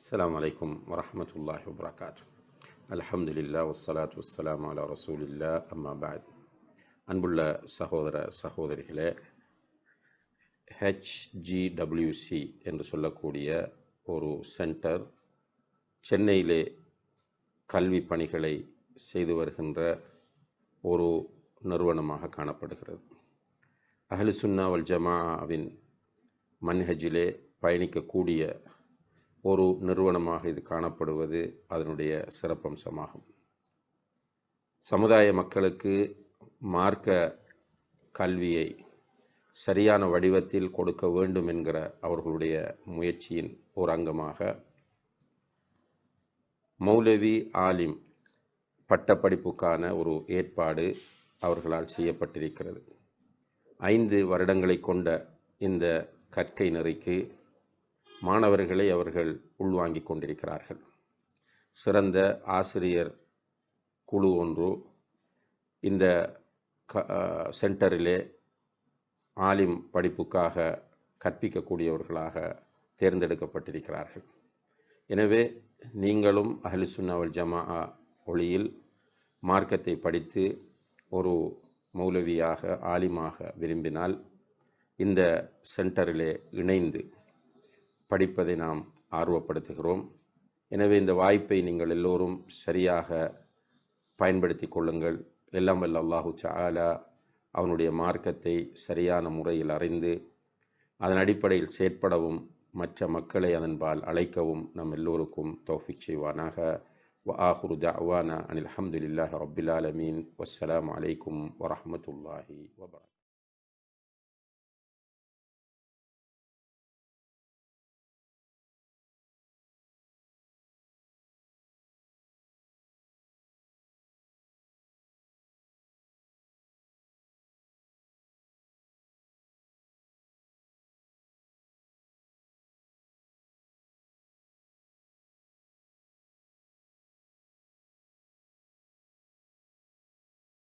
السلام عليكم ورحمة الله وبركاته. الحمد لله والصلاة والسلام على رسول الله أما بعد. அன்புள்ள சகோதர சகோதரிகளே, HGWC என்று சொல்லக்கூடிய ஒரு சென்டர் சென்னையிலே கல்வி பணிகளை செய்து வருகின்ற ஒரு நிறுவனமாக காணப்படுகிறது. அஹ்லு சுன்னா வல் ஜமாஅவின் மன்ஹஜிலே பயணிக்கக்கூடிய ஒரு நிறுவனமாக இது காணப்படுவது அதனுடைய சிறப்பம்சமாகும். சமுதாய மக்களுக்கு மார்க்க கல்வியை சரியான வடிவத்தில் கொடுக்க வேண்டும் என்கிற அவர்களுடைய முயற்சியின் ஒரு அங்கமாக மௌலவி ஆலிம் பட்டப்படிப்புக்கான ஒரு ஏற்பாடு அவர்களால் செய்யப்பட்டிருக்கிறது. 5 வருடங்களை கொண்ட இந்த கற்கை நெறிக்கு மாணவர்களை அவர்கள் உள்வாங்கிக் கொண்டிருக்கிறார்கள். சிறந்த ஆசிரியர் குழு ஒன்று இந்த சென்டரிலே ஆலிம் படிப்புக்காக கற்பிக்கக்கூடியவர்களாக தேர்ந்தெடுக்கப்பட்டிருக்கிறார்கள். எனவே நீங்களும் அஹ்லு சுன்னா வல் ஜமாஅ ஒளியில் மார்க்கத்தை படித்து ஒரு மௌலவியாக ஆலிமாக விரும்பினால் இந்த சென்டரிலே இணைந்து படிப்பதை நாம் ஆர்வப்படுத்துகிறோம். எனவே இந்த வாய்ப்பை நீங்கள் எல்லோரும் சரியாக பயன்படுத்தி கொள்ளுங்கள். எல்லாம் வல்ல அல்லாஹு தஆலா அவனுடைய மார்க்கத்தை சரியான முறையில் அறிந்து அதன் அடிப்படையில் செயற்படவும் மற்ற மக்களை அதன்பால் அழைக்கவும் நம் எல்லோருக்கும் தௌஃபீக் செய்வானாக. وآخر دعوانا أن الحمد لله رب العالمين والسلام عليكم ورحمة الله وبركاته.